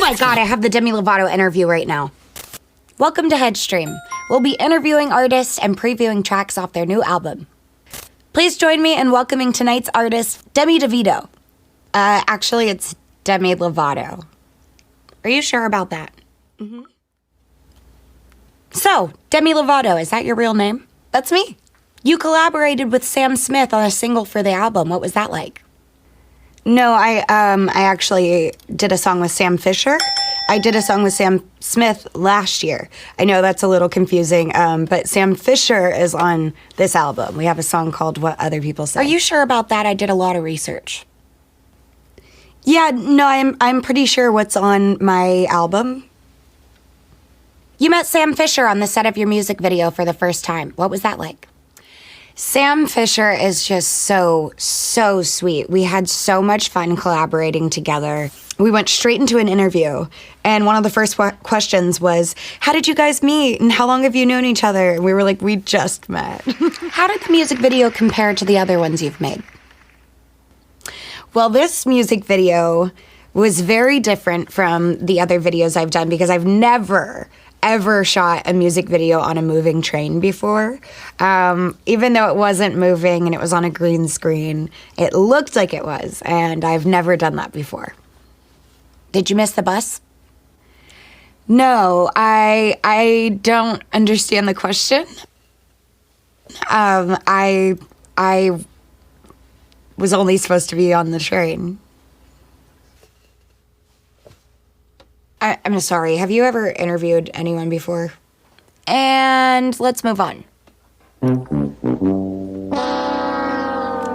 my God, I have the Demi Lovato interview right now. Welcome to HeadStream. We'll be interviewing artists and previewing tracks off their new album. Please join me in welcoming tonight's artist, Demi DeVito. Actually, it's Demi Lovato. Are you sure about that? Mm-hmm. So, Demi Lovato, is that your real name? That's me. You collaborated with Sam Smith on a single for the album. What was that like? No, I actually did a song with Sam Fisher. I did a song with Sam Smith last year. I know that's a little confusing, but Sam Fisher is on this album. We have a song called What Other People Say. Are you sure about that? I did a lot of research. Yeah, no, I'm pretty sure what's on my album. You met Sam Fisher on the set of your music video for the first time. What was that like? Sam Fisher is just so sweet. We had so much fun collaborating together. We went straight into an interview, and one of the first questions was, how did you guys meet, and how long have you known each other? And we were like, we just met. How did the music video compare to the other ones you've made? Well, this music video was very different from the other videos I've done because I've never ever shot a music video on a moving train before. Even though it wasn't moving and it was on a green screen, it looked like it was, and I've never done that before. Did you miss the bus? No, I don't understand the question. I was only supposed to be on the train. I'm sorry, have you ever interviewed anyone before? And let's move on.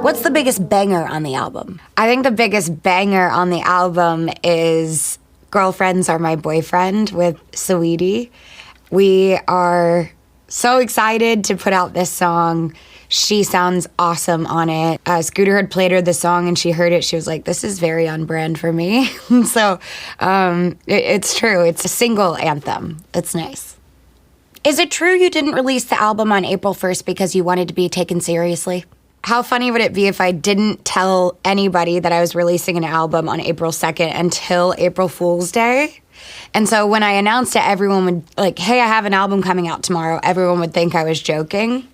What's the biggest banger on the album? I think the biggest banger on the album is Girlfriends Are My Boyfriend with Saweetie. We are so excited to put out this song. She sounds awesome on it. Scooter had played her the song and she heard it. She was like, this is very on brand for me. So it's true. It's a single anthem. It's nice. Is it true you didn't release the album on April 1st because you wanted to be taken seriously? How funny would it be if I didn't tell anybody that I was releasing an album on April 2nd until April Fool's Day? And so when I announced it, everyone would like, hey, I have an album coming out tomorrow. Everyone would think I was joking.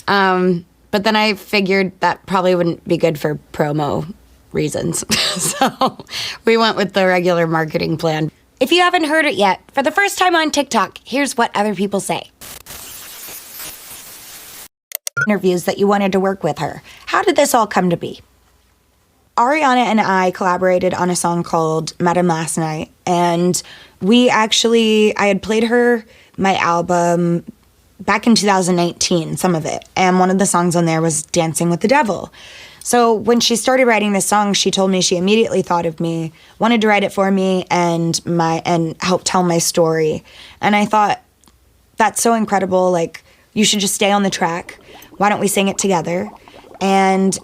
But then I figured that probably wouldn't be good for promo reasons. So we went with the regular marketing plan. If you haven't heard it yet, for the first time on TikTok, here's What Other People Say. Interviews that you wanted to work with her. How did this all come to be? Ariana and I collaborated on a song called Met Him Last Night, and I had played her my album back in 2019, some of it, and one of the songs on there was Dancing with the Devil. So when she started writing this song, she told me she immediately thought of me, wanted to write it for me, and help tell my story. And I thought, that's so incredible, like, you should just stay on the track. Why don't we sing it together? And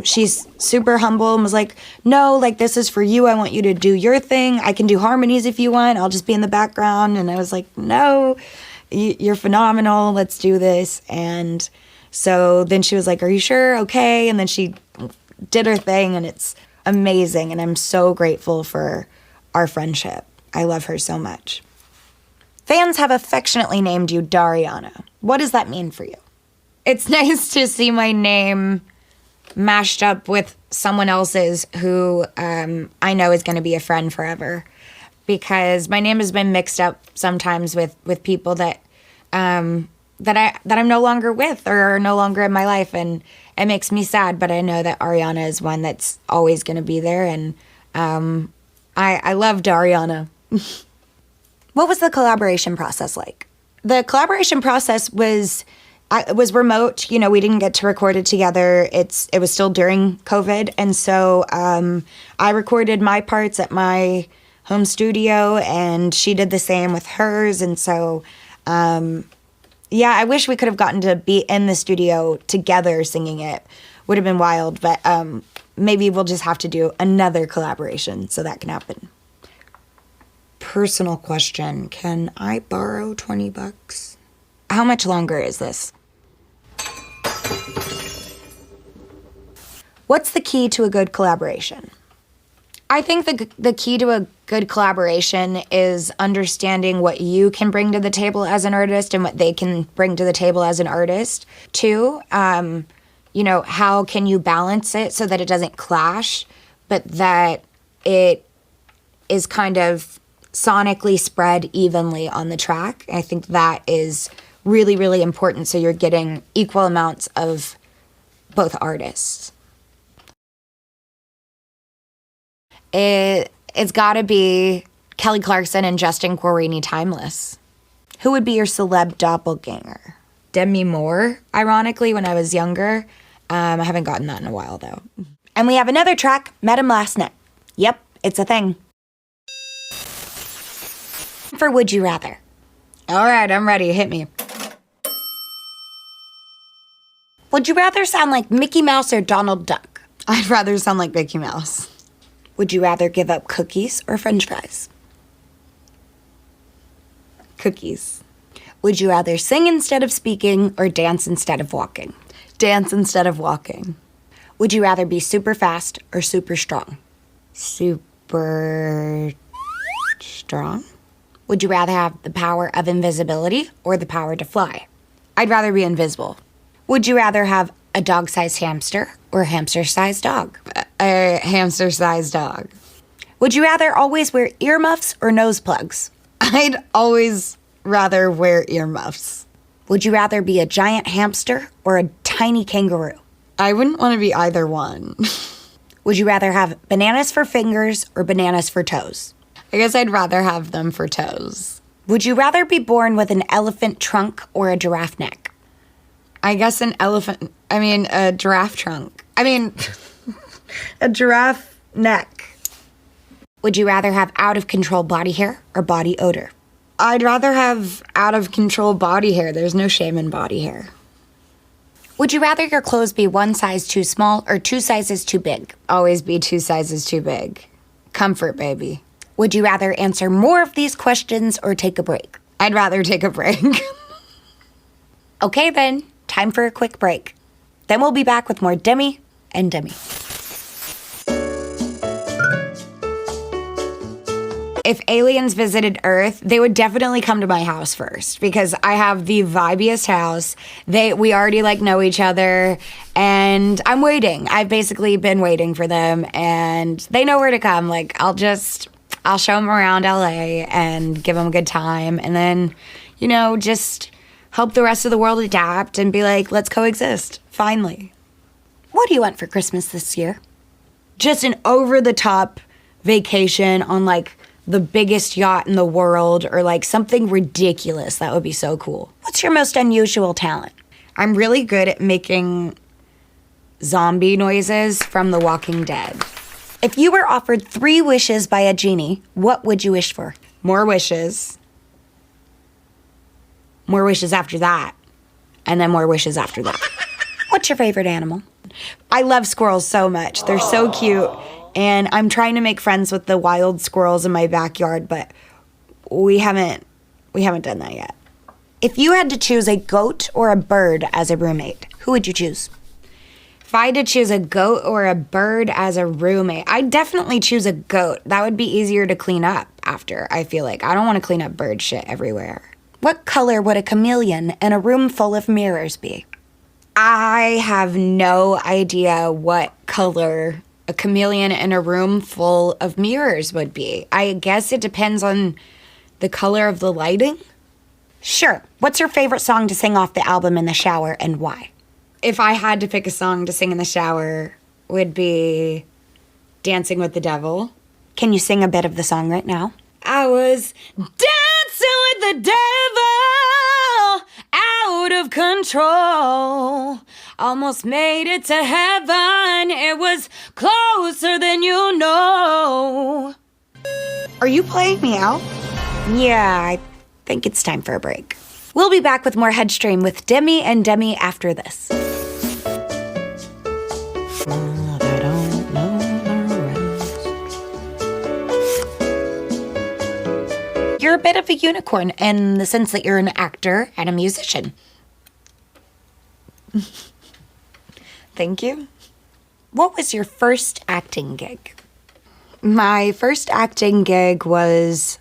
she's super humble and was like, no, like, this is for you. I want you to do your thing. I can do harmonies if you want. I'll just be in the background. And I was like, no, you're phenomenal. Let's do this. And so then she was like, are you sure? Okay. And then she did her thing, and it's amazing. And I'm so grateful for our friendship. I love her so much. Fans have affectionately named you Dariana. What does that mean for you? It's nice to see my name mashed up with someone else's who I know is going to be a friend forever, because my name has been mixed up sometimes with people that I'm no longer with or are no longer in my life, and it makes me sad. But I know that Ariana is one that's always going to be there, and I love Dariana. What was the collaboration process like? The collaboration process was remote. You know, we didn't get to record it together. It was still during COVID. And so I recorded my parts at my home studio, and she did the same with hers. And so, yeah, I wish we could have gotten to be in the studio together singing it. Would have been wild, but maybe we'll just have to do another collaboration so that can happen. Personal question. Can I borrow $20? How much longer is this? What's the key to a good collaboration? I think the key to a good collaboration is understanding what you can bring to the table as an artist and what they can bring to the table as an artist, too. How can you balance it so that it doesn't clash, but that it is kind of sonically spread evenly on the track? I think that is really, really important, so you're getting equal amounts of both artists. It's got to be Kelly Clarkson and Justin Guarini Timeless. Who would be your celeb doppelganger? Demi Moore, ironically, when I was younger. I haven't gotten that in a while, though. And we have another track, Met Him Last Night. Yep, it's a thing. For Would You Rather. All right, I'm ready. Hit me. Would you rather sound like Mickey Mouse or Donald Duck? I'd rather sound like Mickey Mouse. Would you rather give up cookies or French fries? Cookies. Would you rather sing instead of speaking or dance instead of walking? Dance instead of walking. Would you rather be super fast or super strong? Super strong? Would you rather have the power of invisibility or the power to fly? I'd rather be invisible. Would you rather have a dog-sized hamster or a hamster-sized dog? A hamster-sized dog. Would you rather always wear earmuffs or nose plugs? I'd always rather wear earmuffs. Would you rather be a giant hamster or a tiny kangaroo? I wouldn't want to be either one. Would you rather have bananas for fingers or bananas for toes? I guess I'd rather have them for toes. Would you rather be born with an elephant trunk or a giraffe neck? I guess a giraffe trunk. A giraffe neck. Would you rather have out-of-control body hair or body odor? I'd rather have out-of-control body hair. There's no shame in body hair. Would you rather your clothes be one size too small or two sizes too big? Always be two sizes too big. Comfort, baby. Would you rather answer more of these questions or take a break? I'd rather take a break. Okay then, time for a quick break. Then we'll be back with more Demi and Demi. If aliens visited Earth, they would definitely come to my house first because I have the vibiest house. We already know each other, and I'm waiting. I've basically been waiting for them, and they know where to come. I'll show them around LA and give them a good time, and then, just help the rest of the world adapt and be like, let's coexist, finally. What do you want for Christmas this year? Just an over-the-top vacation on, the biggest yacht in the world or, something ridiculous. That would be so cool. What's your most unusual talent? I'm really good at making zombie noises from The Walking Dead. If you were offered 3 wishes by a genie, what would you wish for? More wishes. More wishes after that. And then more wishes after that. What's your favorite animal? I love squirrels so much. They're so cute. And I'm trying to make friends with the wild squirrels in my backyard, but we haven't done that yet. If you had to choose a goat or a bird as a roommate, who would you choose? If I had to choose a goat or a bird as a roommate, I'd definitely choose a goat. That would be easier to clean up after, I feel like. I don't want to clean up bird shit everywhere. What color would a chameleon in a room full of mirrors be? I have no idea what color a chameleon in a room full of mirrors would be. I guess it depends on the color of the lighting. Sure. What's your favorite song to sing off the album in the shower and why? If I had to pick a song to sing in the shower, would be Dancing with the Devil. Can you sing a bit of the song right now? I was dancing with the devil, out of control. Almost made it to heaven. It was closer than you know. Are you playing me out? Yeah, I think it's time for a break. We'll be back with more HeadStream with Demi and Demi after this. You're a bit of a unicorn in the sense that you're an actor and a musician. Thank you. What was your first acting gig? My first acting gig was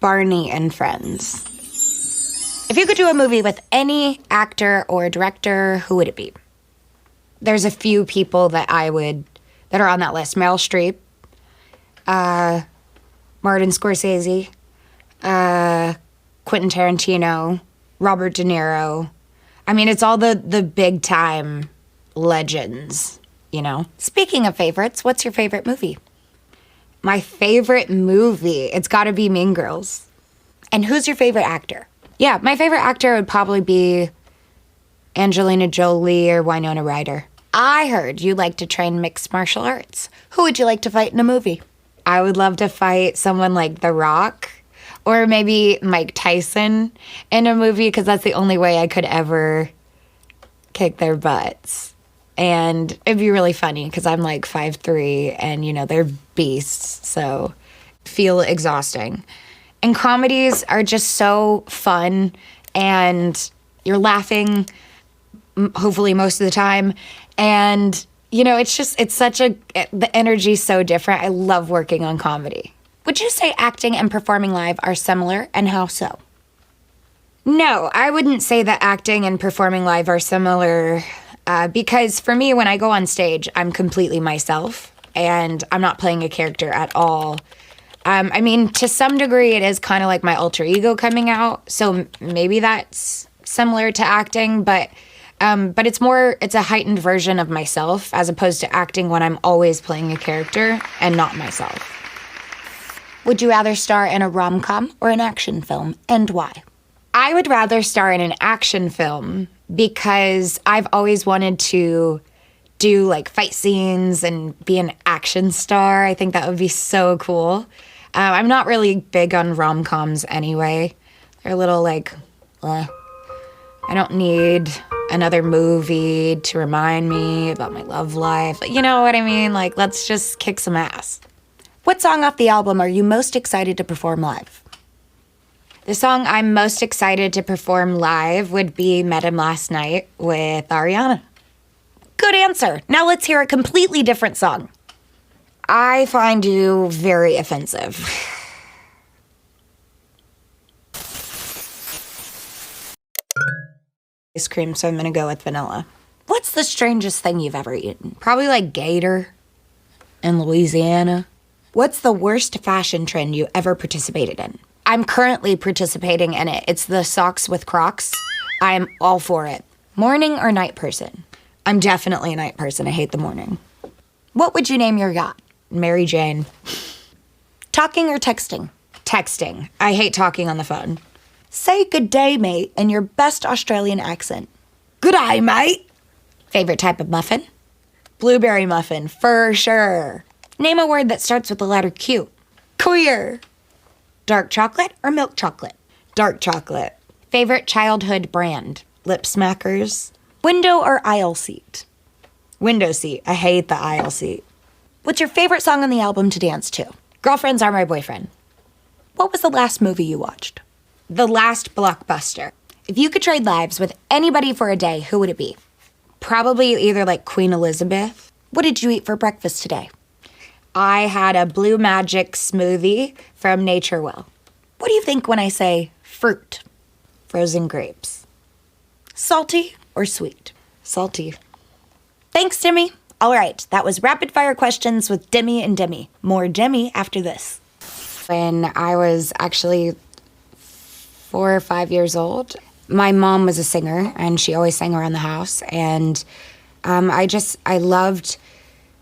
Barney and Friends. If you could do a movie with any actor or director, who would it be? There's a few people that are on that list. Meryl Streep, Martin Scorsese, Quentin Tarantino, Robert De Niro. I mean, it's all the big time legends, you know? Speaking of favorites, what's your favorite movie? My favorite movie, it's gotta be Mean Girls. And who's your favorite actor? Yeah, my favorite actor would probably be Angelina Jolie or Winona Ryder. I heard you like to train mixed martial arts. Who would you like to fight in a movie? I would love to fight someone like The Rock or maybe Mike Tyson in a movie, because that's the only way I could ever kick their butts. And it'd be really funny because I'm like 5'3" and, you know, they're beasts, so feel exhausting. And comedies are just so fun, and you're laughing hopefully most of the time. And, you know, the energy's so different. I love working on comedy. Would you say acting and performing live are similar, and how so? No, I wouldn't say that acting and performing live are similar. Because for me, when I go on stage, I'm completely myself, and I'm not playing a character at all. I mean, to some degree, it is kind of like my alter ego coming out, so maybe that's similar to acting, but it's a heightened version of myself, as opposed to acting when I'm always playing a character and not myself. Would you rather star in a rom-com or an action film, and why? I would rather star in an action film, because I've always wanted to do like fight scenes and be an action star. I think that would be so cool. I'm not really big on rom-coms anyway. They're a little like, I don't need another movie to remind me about my love life. You know what I mean? Like, let's just kick some ass. What song off the album are you most excited to perform live? The song I'm most excited to perform live would be Met Him Last Night with Ariana. Good answer. Now let's hear a completely different song. I find you very offensive. Ice cream, so I'm gonna go with vanilla. What's the strangest thing you've ever eaten? Probably like gator in Louisiana. What's the worst fashion trend you ever participated in? I'm currently participating in it. It's the socks with Crocs. I'm all for it. Morning or night person? I'm definitely a night person. I hate the morning. What would you name your yacht? Mary Jane. Talking or texting? Texting. I hate talking on the phone. Say good day, mate, in your best Australian accent. Good day, mate. Favorite type of muffin? Blueberry muffin, for sure. Name a word that starts with the letter Q. Queer. Dark chocolate or milk chocolate? Dark chocolate. Favorite childhood brand? Lip Smackers. Window or aisle seat? Window seat. I hate the aisle seat. What's your favorite song on the album to dance to? Girlfriends Are My Boyfriend. What was the last movie you watched? The last blockbuster. If you could trade lives with anybody for a day, who would it be? Probably either like Queen Elizabeth. What did you eat for breakfast today? I had a Blue Magic smoothie from Nature Well. What do you think when I say fruit? Frozen grapes. Salty or sweet? Salty. Thanks, Demi. All right, that was rapid fire questions with Demi and Demi. More Demi after this. When I was actually 4 or 5 years old, my mom was a singer, and she always sang around the house, and I loved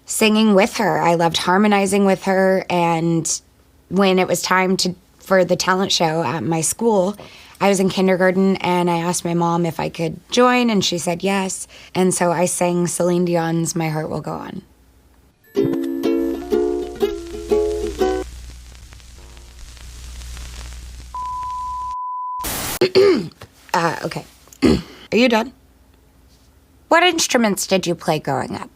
singing with her. I loved harmonizing with her, and when it was time for the talent show at my school, I was in kindergarten, and I asked my mom if I could join, and she said yes, and so I sang Celine Dion's My Heart Will Go On. Okay. Are you done? What instruments did you play growing up?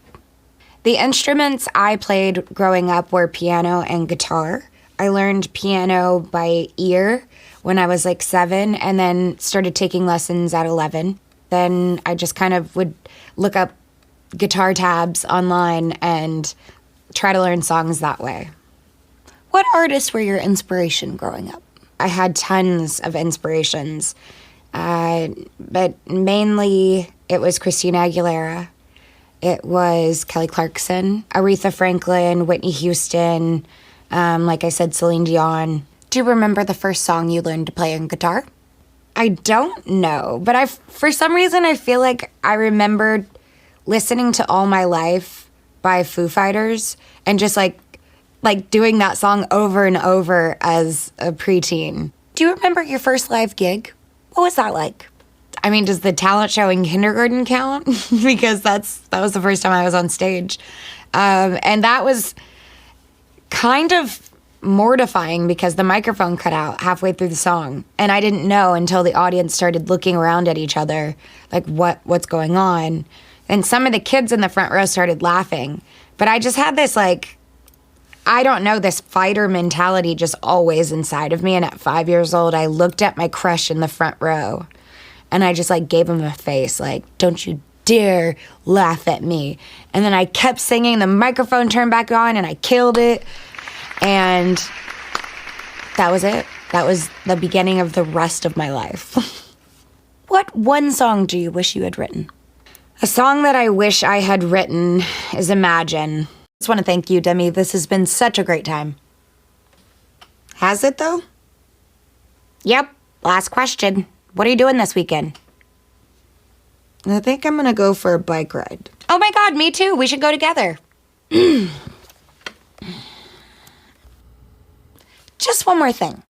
The instruments I played growing up were piano and guitar. I learned piano by ear when I was like 7, and then started taking lessons at 11. Then I just kind of would look up guitar tabs online and try to learn songs that way. What artists were your inspiration growing up? I had tons of inspirations, but mainly it was Christina Aguilera. It was Kelly Clarkson, Aretha Franklin, Whitney Houston, like I said, Celine Dion. Do you remember the first song you learned to play on guitar? I don't know, but for some reason I feel like I remembered listening to All My Life by Foo Fighters and just like doing that song over and over as a preteen. Do you remember your first live gig? What was that like? I mean, does the talent show in kindergarten count? Because that was the first time I was on stage. And that was kind of mortifying because the microphone cut out halfway through the song. And I didn't know until the audience started looking around at each other, like what's going on. And some of the kids in the front row started laughing. But I just had this I don't know, this fighter mentality just always inside of me. And at 5 years old, I looked at my crush in the front row and I just gave him a face don't you dare laugh at me. And then I kept singing, the microphone turned back on and I killed it. And that was it. That was the beginning of the rest of my life. What one song do you wish you had written? A song that I wish I had written is Imagine. I just want to thank you, Demi. This has been such a great time. Has it, though? Yep. Last question. What are you doing this weekend? I think I'm going to go for a bike ride. Oh my God, me too. We should go together. Just one more thing.